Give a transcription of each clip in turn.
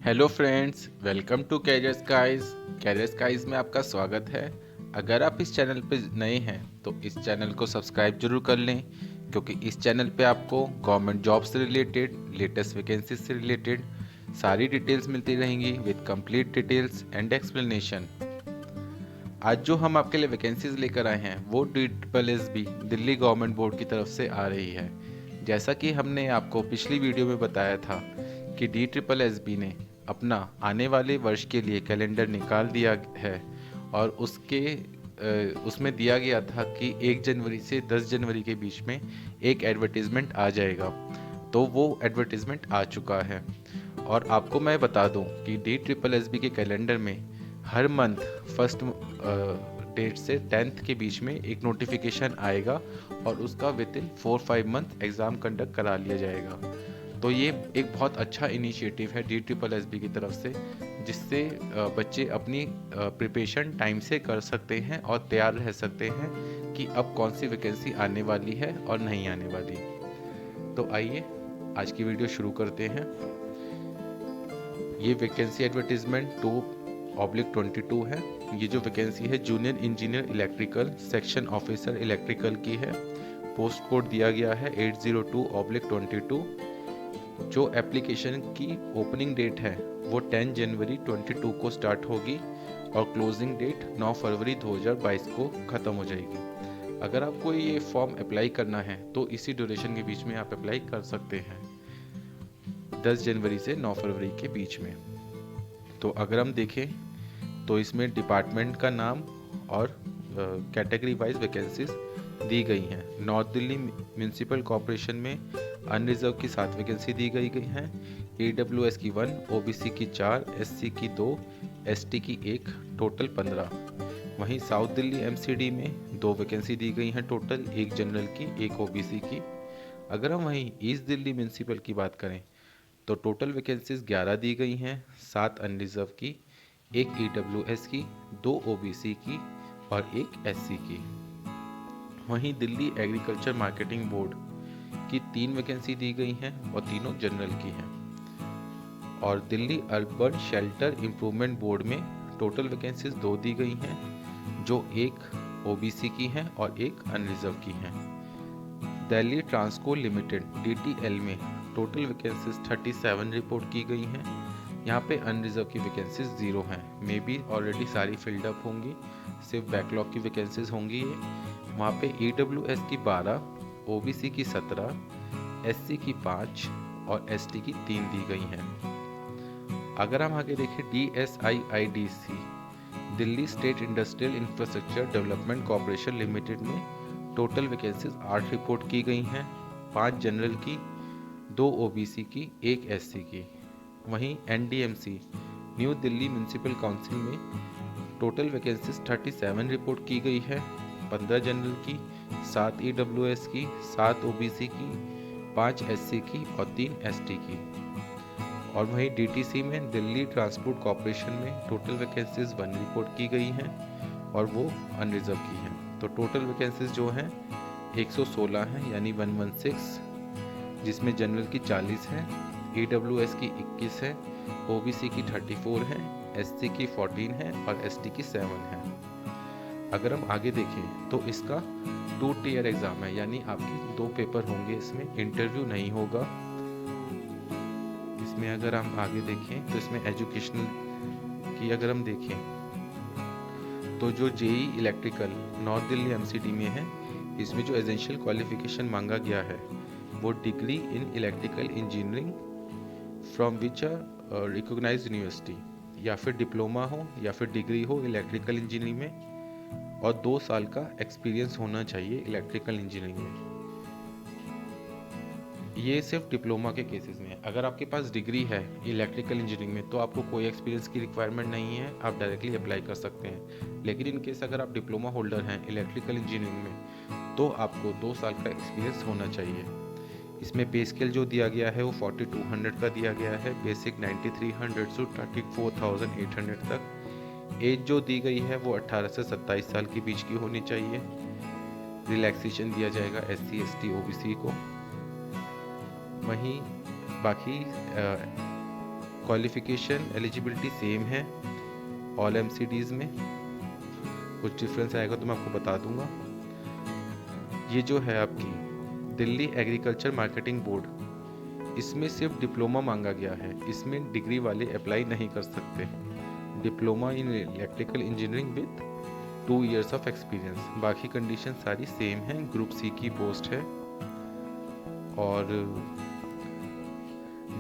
Hello friends, welcome to Career Skies. Career Skies में आपका स्वागत है। अगर आप इस चैनल पर नए हैं तो इस चैनल को सब्सक्राइब जरूर कर लें, क्योंकि इस चैनल पे आपको गवर्नमेंट जॉब से रिलेटेड, लेटेस्ट वैकेंसी से रिलेटेड सारी डिटेल्स मिलती रहेंगी with complete details and explanation. आज जो हम आपके लिए वैकेंसीज लेकर आए हैं वो DSSB दिल्ली गवर्नमेंट बोर्ड की तरफ से आ रही है। जैसा कि हमने आपको पिछली वीडियो में बताया था कि DSSB ने अपना आने वाले वर्ष के लिए कैलेंडर निकाल दिया है और उसमें दिया गया था कि 1 जनवरी से 10 जनवरी के बीच में एक एडवर्टीज़मेंट आ जाएगा। तो वो एडवर्टीज़मेंट आ चुका है और आपको मैं बता दूं कि DSSB के कैलेंडर में हर मंथ फर्स्ट डेट से 10th के बीच में एक नोटिफिकेशन आएगा और उसका with in 4-5 month exam conduct करा लिया जाएगा। तो ये एक बहुत अच्छा इनिशिएटिव है DSSB की तरफ से, जिससे बच्चे अपनी प्रिपरेशन टाइम से कर सकते हैं और तैयार रह सकते हैं कि अब कौन सी वैकेंसी आने वाली है और नहीं आने वाली। तो आइए आज की वीडियो शुरू करते हैं। ये वैकेंसी एडवर्टीजमेंट 2/22 है। ये जो वैकेंसी है junior engineer electrical section officer electrical की है। पोस्ट कोड दिया गया है 802/22। जो एप्लीकेशन की ओपनिंग डेट है वो 10 जनवरी 22 को स्टार्ट होगी और क्लोजिंग डेट 9 फरवरी 2022 को ख़त्म हो जाएगी। अगर आपको ये फॉर्म अप्लाई करना है तो इसी ड्यूरेशन के बीच में आप अप्लाई कर सकते हैं, 10 जनवरी से 9 फरवरी के बीच में। तो अगर हम देखें तो इसमें डिपार्टमेंट का नाम और कैटेगरी वाइज वैकेंसीज दी गई हैं। नॉर्थ दिल्ली म्यूनसिपल कॉरपोरेशन में अनरिजर्व की 7 वैकेंसी दी गई हैं। AWS की 1, OBC की 4, SC की 2, ST की 1, टोटल 15। वहीं साउथ दिल्ली MCD में 2 वैकेंसी दी गई हैं टोटल, 1 जनरल की, 1 OBC की। अगर हम वहीं ईस्ट दिल्ली म्यूनसिपल की बात करें तो टोटल वैकेंसीज 11 दी गई हैं, 7 अनरिजर्व की, 1 EWS की, 2 OBC की और 1 SC की। वहीं दिल्ली एग्रीकल्चर मार्केटिंग बोर्ड की 3 वैकेंसी दी गई हैं और तीनों जनरल की हैं। और Delhi urban shelter improvement board में टोटल वैकेंसीज 2 दी गई हैं, जो 1 OBC की हैं और 1 अनरिजर्व की हैं। दिल्ली ट्रांसको लिमिटेड DTL में टोटल वैकेंसीज 37 रिपोर्ट की गई हैं। यहाँ पे अनरिजर्व की वैकेंसीज 0 हैं। मे बी ऑलरेडी सारी फिल्ड अप होंगी, सिर्फ बैकलॉग की वैकेंसीज होंगी ये। वहाँ पे EWS की 12, OBC की 17, SC की 5 और ST की 3 दी गई हैं। अगर हम आगे देखें DSIIDC Delhi state industrial infrastructure development corporation limited में टोटल वैकेंसीज 8 रिपोर्ट की गई हैं, 5 जनरल की, 2 OBC की, 1 SC की। वहीं NDMC new Delhi municipal council में टोटल वैकेंसीज 37 रिपोर्ट की गई है, 15 जनरल की, 7 EWS की, 7 OBC की, 5 SC की और 3 ST की। और वहीं DTC में दिल्ली ट्रांसपोर्ट कॉरपोरेशन में टोटल वैकेंसीज 1 रिपोर्ट की गई हैं और वो अनरिजर्व की हैं। तो टोटल वैकेंसीज जो हैं 116 हैं, यानी 116, जिसमें जनरल की 40 है, EWS की 21 है, OBC की 34 है, SC की 14 है और ST की 7 है। अगर हम आगे देखें तो इसका 2 टियर एग्ज़ाम है, यानी आपके 2 पेपर होंगे, इसमें इंटरव्यू नहीं होगा। इसमें अगर हम आगे देखें तो इसमें एजुकेशनल की अगर हम देखें तो जो JEE electrical north Delhi MCD में है, इसमें जो एसेंशियल क्वालिफिकेशन मांगा गया है वो degree in electrical engineering from which recognised university, या फिर डिप्लोमा हो या फिर डिग्री हो इलेक्ट्रिकल इंजीनियरिंग में और 2 साल का एक्सपीरियंस होना चाहिए इलेक्ट्रिकल इंजीनियरिंग में। ये सिर्फ डिप्लोमा के केसेस में है। अगर आपके पास डिग्री है इलेक्ट्रिकल इंजीनियरिंग में तो आपको कोई एक्सपीरियंस की रिक्वायरमेंट नहीं है, आप डायरेक्टली अप्लाई कर सकते हैं। लेकिन इन केस अगर आप डिप्लोमा होल्डर हैं इलेक्ट्रिकल इंजीनियरिंग में तो आपको 2 साल का एक्सपीरियंस होना चाहिए। इसमें पे स्केल जो दिया गया है वो 4200 का दिया गया है, बेसिक 9300 से 34800 तक। एज जो दी गई है वो 18 से 27 साल के बीच की होनी चाहिए। रिलैक्सेशन दिया जाएगा SC ST OBC को। वहीं बाकी क्वालिफ़िकेशन एलिजिबिलिटी सेम है ऑल MCDs में, कुछ डिफरेंस आएगा तो मैं आपको बता दूंगा। ये जो है आपकी दिल्ली एग्रीकल्चर मार्केटिंग बोर्ड, इसमें सिर्फ डिप्लोमा मांगा गया है, इसमें डिग्री वाले अप्लाई नहीं कर सकते। Diploma in electrical engineering with 2 years of experience. बाकी कंडीशन सारी सेम है। ग्रुप C की पोस्ट है। और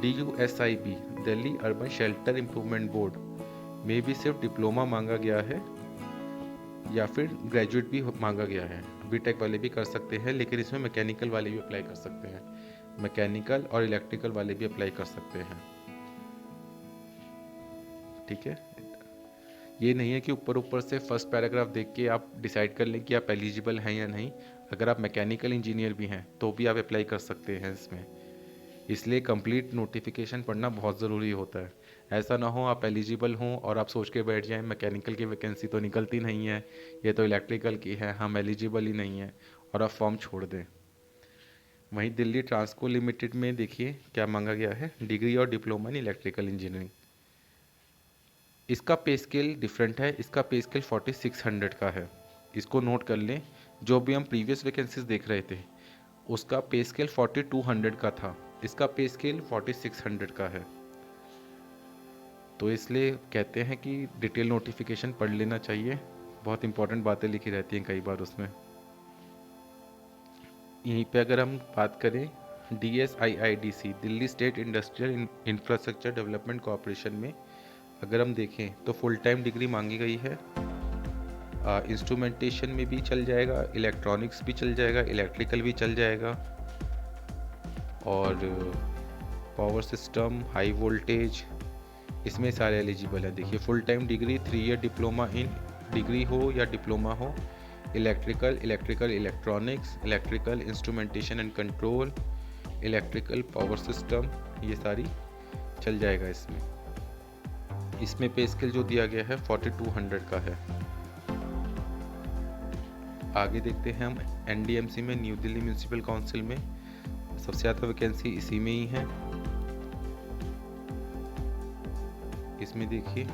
DUSIB Delhi urban shelter improvement board में भी सिर्फ डिप्लोमा मांगा गया है या फिर ग्रेजुएट भी मांगा गया है। बीटेक वाले भी कर सकते हैं, लेकिन इसमें मैकेनिकल वाले भी अप्लाई कर सकते हैं। मैकेनिकल और इलेक्ट्रिकल वाले भी अप्लाई कर सकते हैं। ठीक है, ये नहीं है कि ऊपर ऊपर से फर्स्ट पैराग्राफ देख के आप डिसाइड कर लें कि आप एलिजिबल हैं या नहीं। अगर आप मैकेनिकल इंजीनियर भी हैं तो भी आप अप्लाई कर सकते हैं इसमें। इसलिए कंप्लीट नोटिफिकेशन पढ़ना बहुत ज़रूरी होता है। ऐसा ना हो आप एलिजिबल हों और आप सोच के बैठ जाएं मैकेनिकल की वैकेंसी तो निकलती नहीं है, ये तो इलेक्ट्रिकल की है, हम एलिजिबल ही नहीं है, और आप फॉर्म छोड़ दें। वहीं दिल्ली ट्रांसको लिमिटेड में देखिए क्या मांगा गया है, डिग्री और डिप्लोमा इन इलेक्ट्रिकल इंजीनियरिंग। इसका पे स्केल डिफरेंट है, इसका पे स्केल 4600 का है। इसको नोट कर लें। जो भी हम प्रीवियस वैकेंसीज देख रहे थे उसका पे स्केल 4200 का था, इसका पे स्केल 4600 का है। तो इसलिए कहते हैं कि डिटेल नोटिफिकेशन पढ़ लेना चाहिए, बहुत इंपॉर्टेंट बातें लिखी रहती हैं कई बार उसमें। यहीं पे अगर हम बात करें DSIIDC Delhi state industrial infrastructure development corporation में अगर हम देखें तो फुल टाइम डिग्री मांगी गई है। इंस्ट्रूमेंटेशन में भी चल जाएगा, इलेक्ट्रॉनिक्स भी चल जाएगा, इलेक्ट्रिकल भी चल जाएगा, और पावर सिस्टम, हाई वोल्टेज, इसमें सारे एलिजिबल है। देखिए full time degree 3 year diploma in degree हो या डिप्लोमा हो, electrical, electrical electronics, electrical instrumentation and control, electrical power system, ये सारी चल जाएगा इसमें। इसमें पे स्केल जो दिया गया है 4200 का है। आगे देखते हैं हम NDMC में, न्यू दिल्ली म्यूनिसिपल काउंसिल में सबसे ज़्यादा वैकेंसी इसी में ही है। इसमें देखिए,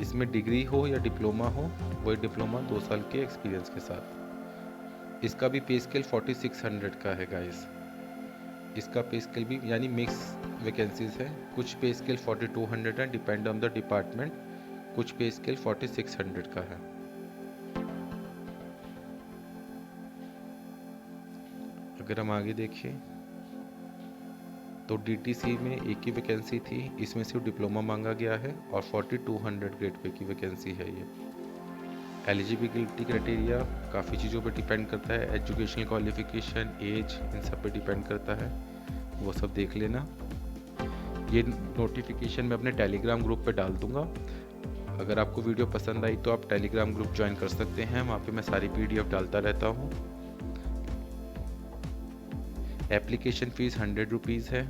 इसमें डिग्री हो या डिप्लोमा हो, वही डिप्लोमा 2 साल के एक्सपीरियंस के साथ। इसका भी पे स्केल 4600 का है गाइस। इसका पे स्केल भी यानी मिक्स वैकेंसीज है, कुछ पे स्केल 4200 है, डिपेंड ऑन द डिपार्टमेंट, कुछ पे स्केल 4600 का है। अगर हम आगे देखें तो DTC में एक ही वैकेंसी थी, इसमें सिर्फ डिप्लोमा मांगा गया है और 4200 ग्रेड पे की वैकेंसी है ये। एलिजिबिलिटी क्राइटेरिया काफ़ी चीज़ों पे डिपेंड करता है, एजुकेशनल क्वालिफिकेशन, एज, इन सब पे डिपेंड करता है, वो सब देख लेना। ये नोटिफिकेशन मैं अपने टेलीग्राम ग्रुप पे डाल दूँगा। अगर आपको वीडियो पसंद आई तो आप टेलीग्राम ग्रुप ज्वाइन कर सकते हैं, वहाँ पे मैं सारी PDF डालता रहता हूँ। एप्लीकेशन फ़ीस 100 रुपीज़ है।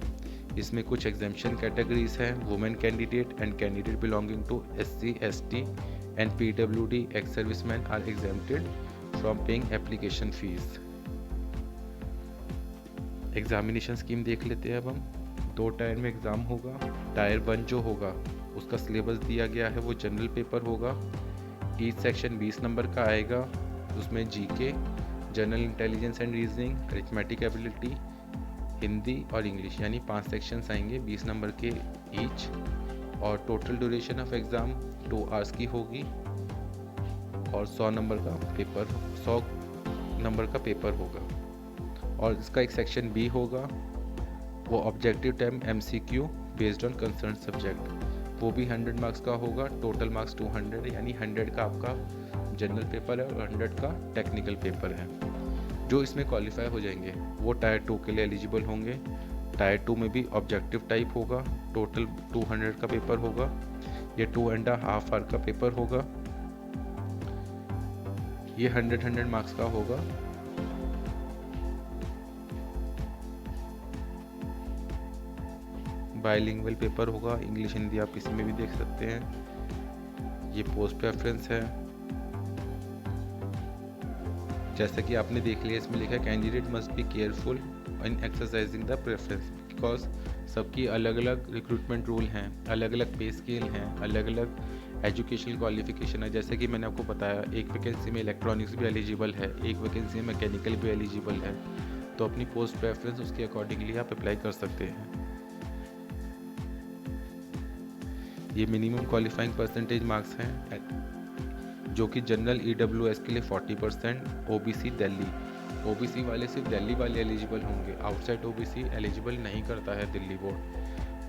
इसमें कुछ एग्जामेशन कैटेगरीज हैं, women candidate and candidate belonging to SC, ST and PWD ex serviceman are exempted from paying application fees. Examination scheme देख लेते हैं अब हम। 2 टायर में एग्ज़ाम होगा। टायर 1 जो होगा उसका सिलेबस दिया गया है वो जनरल पेपर होगा। ईच सेक्शन 20 नंबर का आएगा, उसमें GK, general intelligence and reasoning, arithmetic ability, Hindi और इंग्लिश, यानी 5 सेक्शंस आएंगे 20 नंबर के ईच। और total duration of exam 2 hours की होगी और 100 नंबर का पेपर होगा। और इसका एक सेक्शन B होगा, वो objective time MCQ based on concern subject, वो भी 100 मार्क्स का होगा। टोटल मार्क्स 200, यानी 100 का आपका जनरल पेपर है और 100 का टेक्निकल पेपर है। जो इसमें क्वालिफाई हो जाएंगे वो टायर 2 के लिए एलिजिबल होंगे। टायर 2 में भी ऑब्जेक्टिव टाइप होगा, टोटल 200 का पेपर होगा, ये 2.5 आवर का पेपर होगा, ये 100 मार्क्स का होगा। बाइलिंगुअल पेपर होगा, इंग्लिश हिंदी आप इसमें भी देख सकते हैं। ये पोस्ट प्रेफरेंस है, जैसा कि आपने देख लिया, इसमें लिखा है candidate must be careful in exercising the preference because सबकी अलग अलग रिक्रूटमेंट रूल हैं, अलग अलग पे स्केल हैं, अलग अलग एजुकेशनल क्वालिफिकेशन है। जैसे कि मैंने आपको बताया, एक वैकेंसी में इलेक्ट्रॉनिक्स भी एलिजिबल है, एक वैकेंसी में मैकेनिकल भी एलिजिबल है। तो अपनी पोस्ट प्रेफरेंस उसके अकॉर्डिंगली आप अप्लाई कर सकते हैं। ये मिनिमम क्वालिफाइंग परसेंटेज मार्क्स हैं, जो कि जनरल EWS के लिए 40%, OBC दिल्ली, OBC वाले सिर्फ दिल्ली वाले एलिजिबल होंगे, आउटसाइड OBC एलिजिबल नहीं करता है दिल्ली बोर्ड।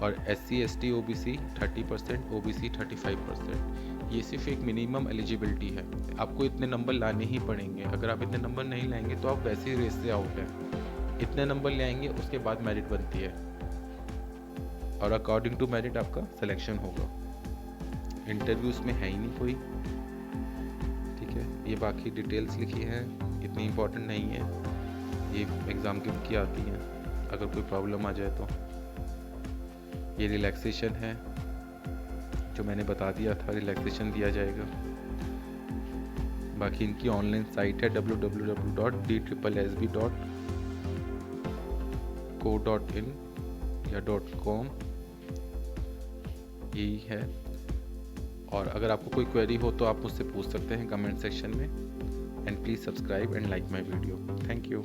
और SC ST OBC 30%, OBC 35%। ये सिर्फ एक मिनिमम एलिजिबिलिटी है, आपको इतने नंबर लाने ही पड़ेंगे। अगर आप इतने नंबर नहीं लाएंगे तो आप वैसे ही रेस से आउट हैं। इतने नंबर ले आएंगे, उसके बाद मेरिट बनती है और अकॉर्डिंग टू मेरिट आपका सिलेक्शन होगा। इंटरव्यूज़ में है ही नहीं कोई, ठीक है। ये बाकी डिटेल्स लिखी हैं, इतनी इम्पोर्टेंट नहीं है, ये एग्ज़ाम की की आती हैं अगर कोई प्रॉब्लम आ जाए तो। ये रिलैक्सेशन है, जो मैंने बता दिया था, रिलैक्सेशन दिया जाएगा। बाकी इनकी ऑनलाइन साइट है www.dSSB.co.in या .com, यही है। और अगर आपको कोई क्वेरी हो तो आप मुझसे पूछ सकते हैं कमेंट सेक्शन में। And please subscribe and like my video. Thank you.